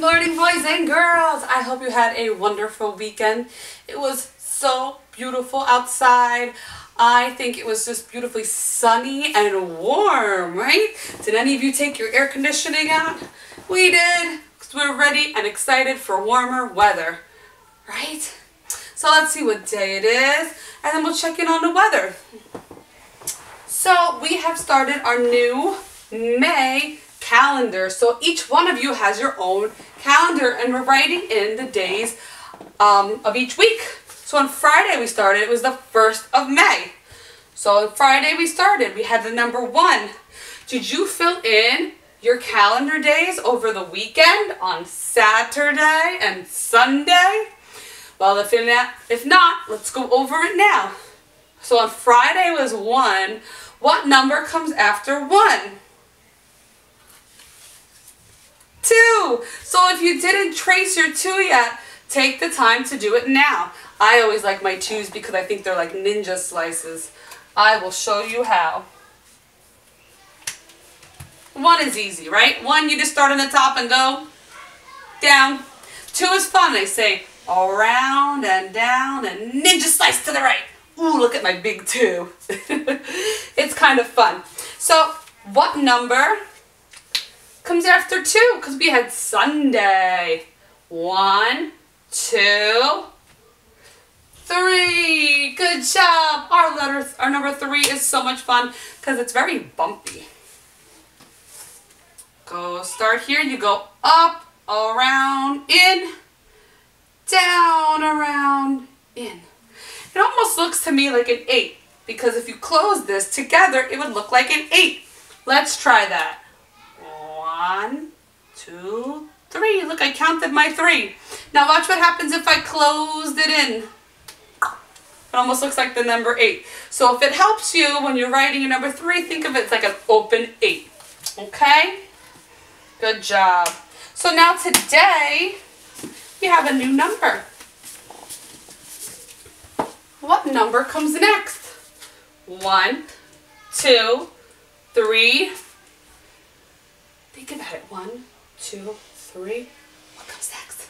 morning, boys and girls. I hope you had a wonderful weekend. It was so beautiful outside. I think it was just beautifully sunny and warm, right? Did any of you take your air conditioning out? We did, because we're ready and excited for warmer weather, right? So let's see what day it is, and then we'll check in on the weather. So we have started our new May calendar. So each one of you has your own calendar, and we're writing in the days of each week. So on Friday we started, it was the 1st of May. So on Friday we started, we had the number 1. Did you fill in your calendar days over the weekend on Saturday and Sunday? Well, if not, let's go over it now. So on Friday was 1. What number comes after 1? 2. So if you didn't trace your 2 yet, take the time to do it now. I always like my 2s because I think they're like ninja slices. I will show you how. 1 is easy, right? 1, you just start on the top and go down. 2 is fun. They say around and down and ninja slice to the right. Ooh, look at my big 2. It's kind of fun. So what number comes after 2? Because we had Sunday. 1, 2, 3. Good job. Our number 3 is so much fun because it's very bumpy. Go start here. You go up, around, in, down, around, in. It almost looks to me like an 8 because if you close this together, it would look like an 8. Let's try that. 1, 2, 3. Look, I counted my 3. Now watch what happens if I closed it in. It almost looks like the number 8. So if it helps you when you're writing your number 3, think of it as like an open 8. Okay? Good job. So now today, we have a new number. What number comes next? 1, 2, 3. Think about it. 1, 2, 3. What comes next?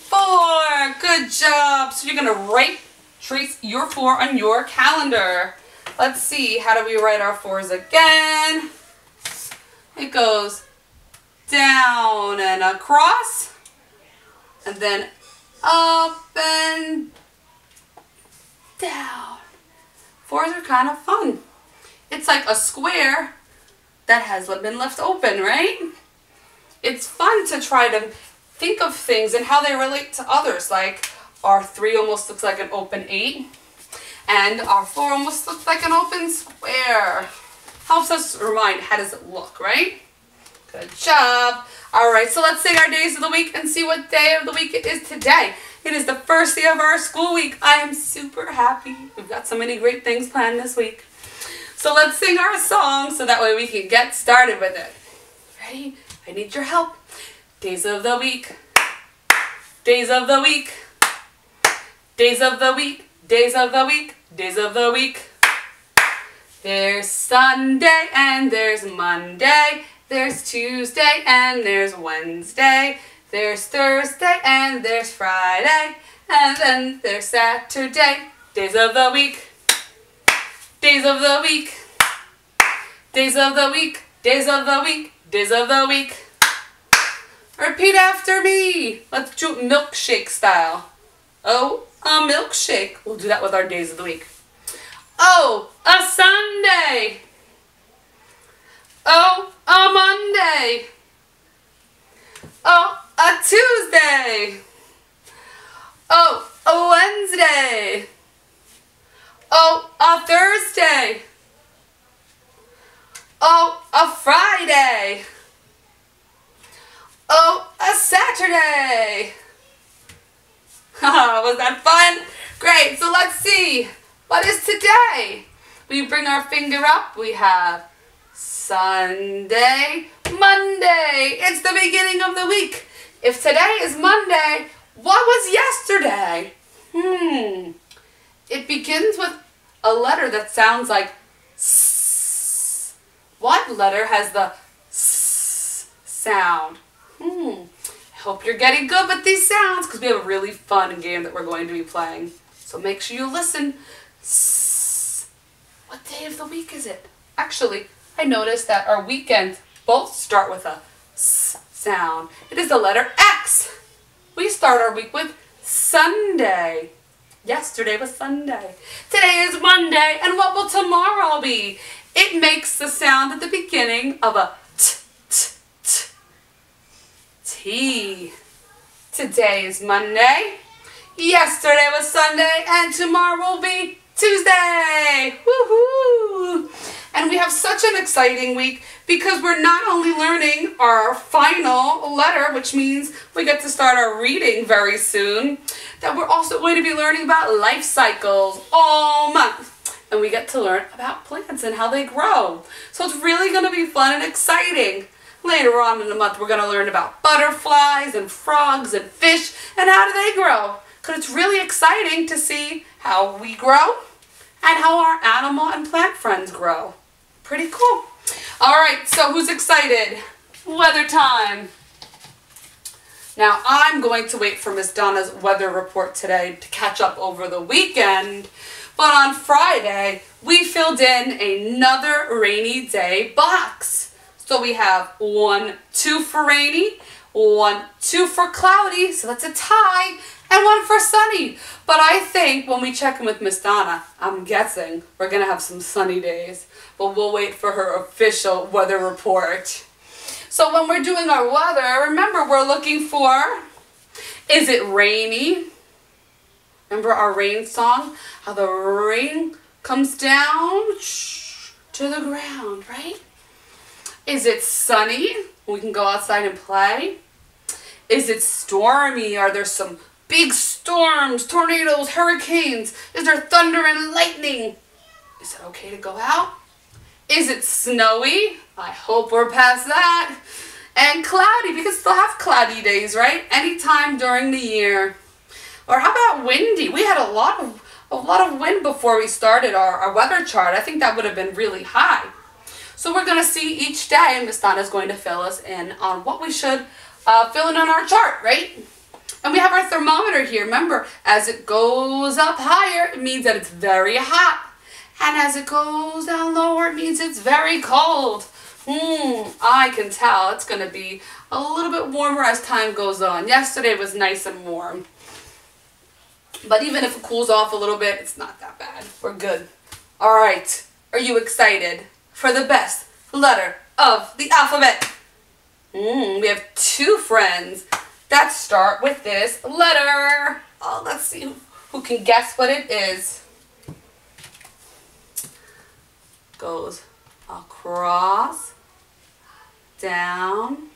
4. Good job. So you're going to trace your 4 on your calendar. Let's see. How do we write our 4s again? It goes down and across, and then up and down. 4s are kind of fun. It's like a square that has been left open, right? It's fun to try to think of things and how they relate to others. Like our 3 almost looks like an open 8, and our 4 almost looks like an open square. Helps us remind how does it look, right? Good job. All right, so let's sing our days of the week and see what day of the week it is today. It is the first day of our school week. I am super happy. We've got so many great things planned this week. So let's sing our song so that way we can get started with it. Ready? I need your help. Days of the week. Days of the week. Days of the week. Days of the week. Days of the week. There's Sunday and there's Monday. There's Tuesday and there's Wednesday. There's Thursday and there's Friday. And then there's Saturday. Days of the week. Days of the week. Days of the week. Days of the week. Days of the week. Repeat after me. Let's do it milkshake style. Oh, a milkshake. We'll do that with our days of the week. Oh, a Sunday. Oh, a Monday. Oh, a Tuesday. Oh, a Wednesday. Oh, a Thursday. Oh, a Friday. Oh, a Saturday. Was that fun? Great, so let's see. What is today? We bring our finger up. We have Sunday, Monday. It's the beginning of the week. If today is Monday, what was yesterday? It begins with a letter that sounds like S. What letter has the S sound? Hope you're getting good with these sounds because we have a really fun game that we're going to be playing. So make sure you listen. What day of the week is it? Actually, I noticed that our weekends both start with a S sound. It is the letter X. We start our week with Sunday. Yesterday was Sunday. Today is Monday. And what will tomorrow be? It makes the sound at the beginning of a T, T, T. T. Today is Monday. Yesterday was Sunday. And tomorrow will be Tuesday. Woohoo! And we have such an exciting week because we're not only learning our final letter, which means we get to start our reading very soon, that we're also going to be learning about life cycles all month. And we get to learn about plants and how they grow. So it's really going to be fun and exciting. Later on in the month, we're going to learn about butterflies and frogs and fish and how do they grow. Because it's really exciting to see how we grow and how our animal and plant friends grow. Pretty cool. All right, so who's excited? Weather time. Now, I'm going to wait for Miss Donna's weather report today to catch up over the weekend. But on Friday, we filled in another rainy day box. So we have 1, 2 for rainy, 1, 2 for cloudy, so that's a tie, and 1 for sunny. But I think when we check in with Miss Donna, I'm guessing we're going to have some sunny days. But we'll wait for her official weather report. So when we're doing our weather, remember we're looking for, is it rainy? Remember our rain song? How the rain comes down to the ground, right? Is it sunny? We can go outside and play. Is it stormy? Are there some big storms, tornadoes, hurricanes? Is there thunder and lightning? Is it okay to go out? Is it snowy? I hope we're past that. And cloudy, because we still have cloudy days, right? Anytime during the year. Or how about windy? We had a lot of wind before we started our weather chart. I think that would have been really high. So we're going to see each day, and Miss Donna is going to fill us in on what we should fill in on our chart, right? And we have our thermometer here. Remember, as it goes up higher, it means that it's very hot. And as it goes down lower, it means it's very cold. I can tell it's going to be a little bit warmer as time goes on. Yesterday was nice and warm. But even if it cools off a little bit, it's not that bad. We're good. All right. Are you excited for the best letter of the alphabet? We have 2 friends that start with this letter. Oh, let's see who can guess what it is. Goes across, down,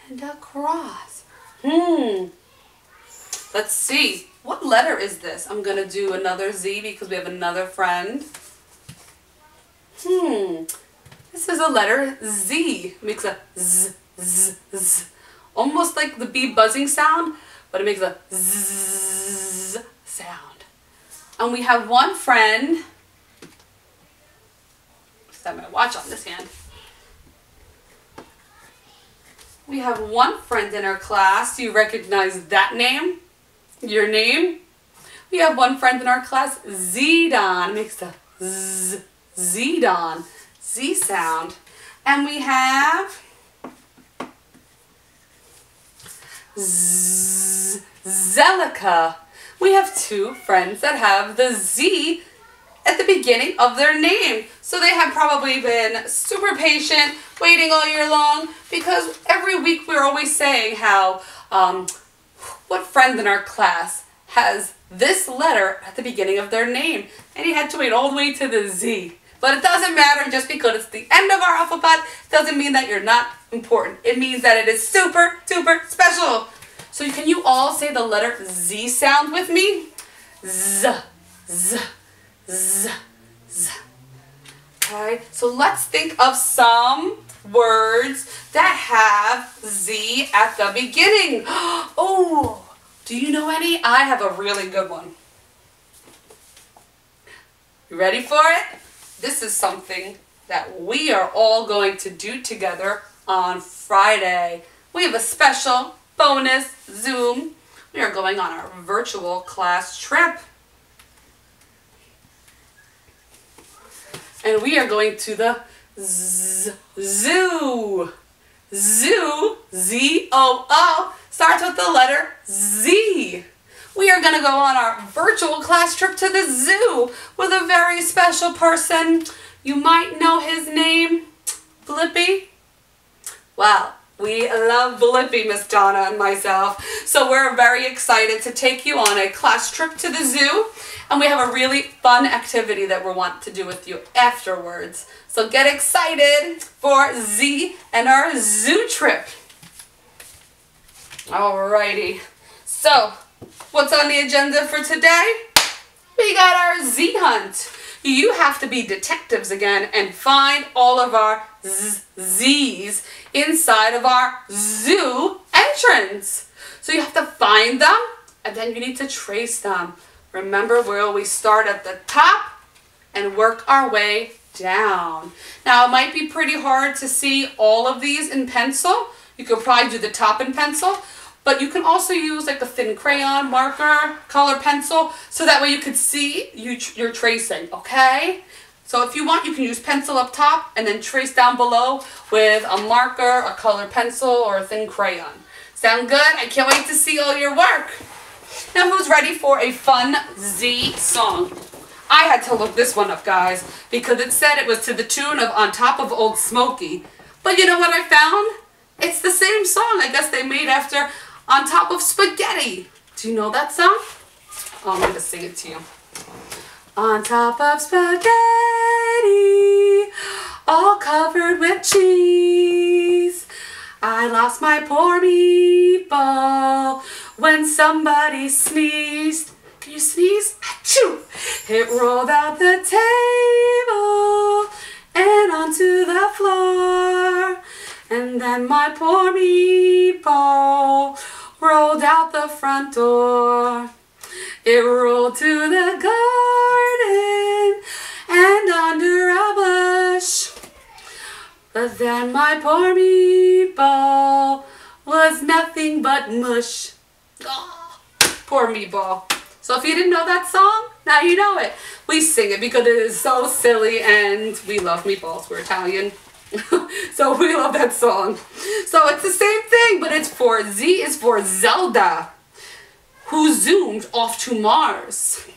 and across. Let's see. What letter is this? I'm going to do another Z because we have another friend. This is a letter Z. It makes a Z, Z, Z. Almost like the bee buzzing sound, but it makes a Z sound. And we have one friend. Set my watch on this hand. We have one friend in our class. Do you recognize that name? Your name? We have one friend in our class, Zidon. Makes the Z, Zidon, Z sound. And we have Zelica. We have 2 friends that have the Z at the beginning of their name. So they have probably been super patient, waiting all year long, because every week we're always saying how, what friend in our class has this letter at the beginning of their name? And he had to wait all the way to the Z. But it doesn't matter, just because it's the end of our alphabet doesn't mean that you're not important. It means that it is super, super special. So can you all say the letter Z sound with me? Z, Z, Z, Z. Okay, so let's think of some words that have Z at the beginning. Oh, do you know any? I have a really good one. You ready for it? This is something that we are all going to do together on Friday. We have a special bonus Zoom. We are going on our virtual class trip. And we are going to the zoo. Zoo, Z-O-O, starts with the letter Z. We are going to go on our virtual class trip to the zoo with a very special person. You might know his name, Blippi. Well, we love Blippi, Miss Donna and myself. So we're very excited to take you on a class trip to the zoo. And we have a really fun activity that we want to do with you afterwards. So get excited for Z and our zoo trip. Alrighty. So, what's on the agenda for today? We got our Z hunt. You have to be detectives again and find all of our Z's inside of our zoo entrance. So you have to find them and then you need to trace them. Remember, we always start at the top and work our way down. Now, it might be pretty hard to see all of these in pencil. You could probably do the top in pencil, but you can also use like a thin crayon, marker, color pencil, so that way you could see you're tracing, okay? So if you want, you can use pencil up top and then trace down below with a marker, a color pencil, or a thin crayon. Sound good? I can't wait to see all your work. Now, who's ready for a fun Z song? I had to look this one up, guys, because it said it was to the tune of On Top of Old Smoky. But you know what I found? It's the same song. I guess they made after On Top of Spaghetti. Do you know that song? Oh, I'm going to sing it to you. On top of spaghetti, all covered with cheese, I lost my poor meatball when somebody sneezed. Can you sneeze? Achoo! It rolled out the table and onto the floor. And then my poor meatball rolled out the front door. It rolled to the garden and under a bush. But then my poor meatball was nothing but mush. Oh, poor meatball. So if you didn't know that song, now you know it. We sing it because it is so silly and we love meatballs. We're Italian. So we love that song. So it's the same thing, but it's for Z is for Zelda, who zoomed off to Mars.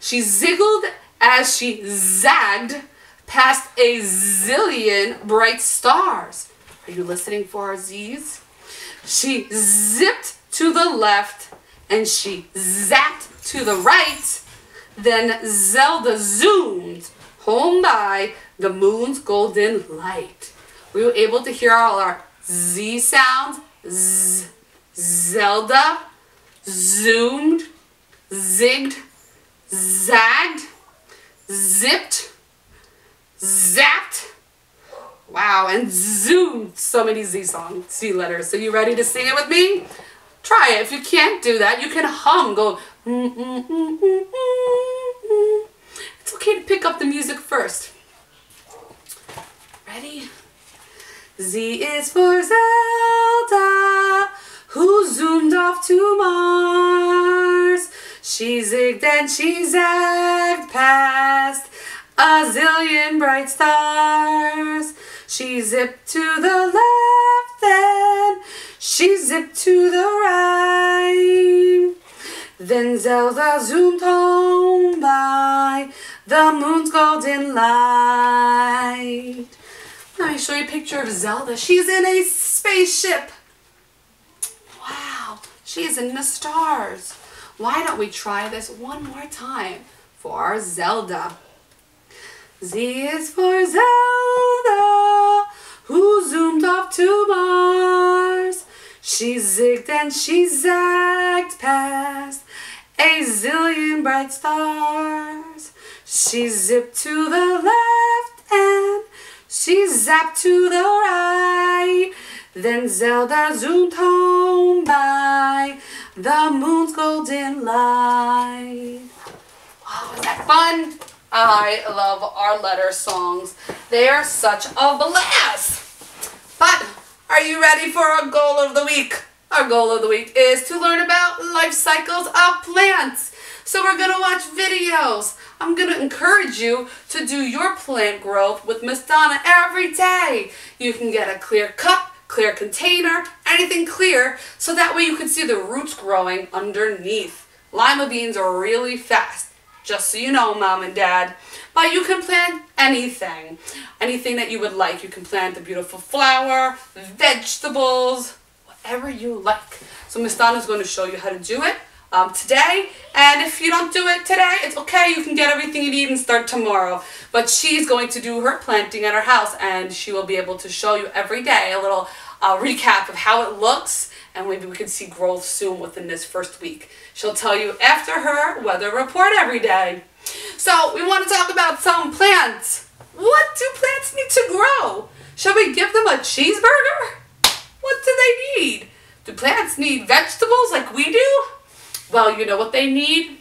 She ziggled as she zagged past a zillion bright stars. Are you listening for our Z's? She zipped to the left and she zapped to the right. Then Zelda zoomed home by the moon's golden light. We were able to hear all our Z sounds. Z, Zelda, zoomed, zigged, zagged, zipped, zapped, wow, and zoomed. So many Z letters. So you ready to sing it with me? Try it. If you can't do that, you can hum. Go. It's okay to pick up the music first. Ready? Z is for Zelda, who zoomed off to Mars. She zigged and she zagged past a zillion bright stars. She zipped to the left and she zipped to the right. Then Zelda zoomed home by the moon's golden light. Let me show you a picture of Zelda. She's in a spaceship. Wow, she's in the stars. Why don't we try this one more time for our Zelda? Z is for Zelda, who zoomed off to Mars. She zigged and she zagged past a zillion bright stars. She zipped to the left and she zapped to the right. Then Zelda zoomed home by the moon's golden light. Wow, is that fun? I love our letter songs. They are such a blast. But are you ready for our goal of the week? Our goal of the week is to learn about life cycles of plants. So we're going to watch videos. I'm going to encourage you to do your plant growth with Miss Donna every day. You can get a clear cup, clear container, anything clear, so that way you can see the roots growing underneath. Lima beans are really fast, just so you know, Mom and Dad. But you can plant anything. Anything that you would like. You can plant a beautiful flower, vegetables, whatever you like. So Miss Donna's going to show you how to do it today. And if you don't do it today, it's okay. You can get everything you need and start tomorrow. But she's going to do her planting at her house, and she will be able to show you every day a little recap of how it looks, and maybe we can see growth soon within this first week. She'll tell you after her weather report every day. So we want to talk about some plants. What do plants need to grow? Shall we give them a cheeseburger? What do they need? Do plants need vegetables like we do? Well, you know what they need?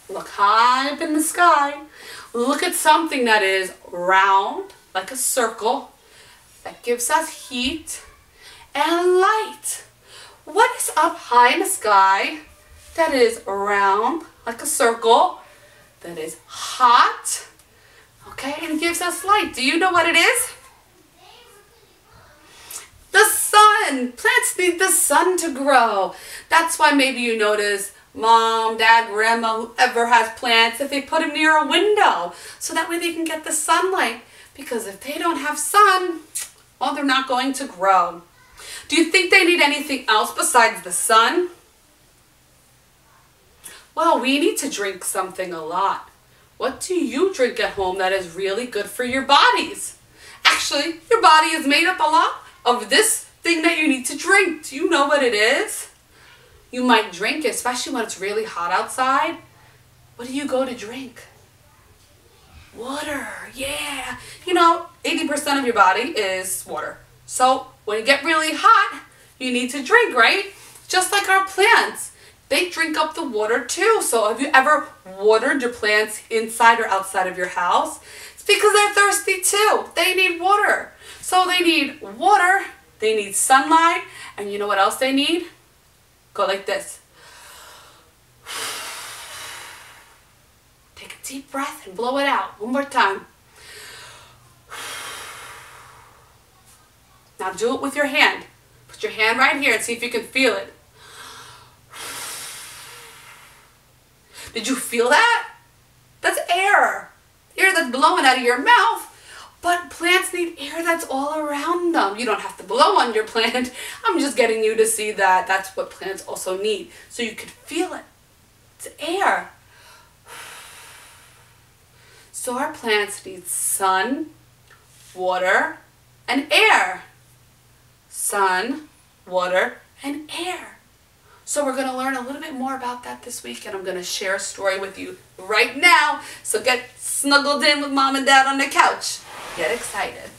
Look high up in the sky. Look at something that is round, like a circle, that gives us heat and light. What is up high in the sky that is round, like a circle, that is hot, okay, and gives us light? Do you know what it is? The sun. Plants need the sun to grow. That's why maybe you notice Mom, Dad, Grandma, whoever has plants, if they put them near a window, so that way they can get the sunlight. Because if they don't have sun, well, they're not going to grow. Do you think they need anything else besides the sun? Well, we need to drink something a lot. What do you drink at home that is really good for your bodies? Actually, your body is made up a lot of this thing that you need to drink. Do you know what it is? You might drink it, especially when it's really hot outside. What do you go to drink? Water, yeah. You know, 80% of your body is water. So when you get really hot, you need to drink, right? Just like our plants. They drink up the water too. So have you ever watered your plants inside or outside of your house? It's because they're thirsty too. They need water. So they need water, they need sunlight, and you know what else they need? Go like this. Take a deep breath and blow it out. One more time. Now do it with your hand. Put your hand right here and see if you can feel it. Did you feel that? That's air. Air that's blowing out of your mouth. But plants need air that's all around them. You don't have to blow on your plant. I'm just getting you to see that that's what plants also need. So you can feel it. It's air. So our plants need sun, water, and air. Sun, water, and air. So we're going to learn a little bit more about that this week, and I'm going to share a story with you right now. So get snuggled in with Mom and Dad on the couch. Get excited.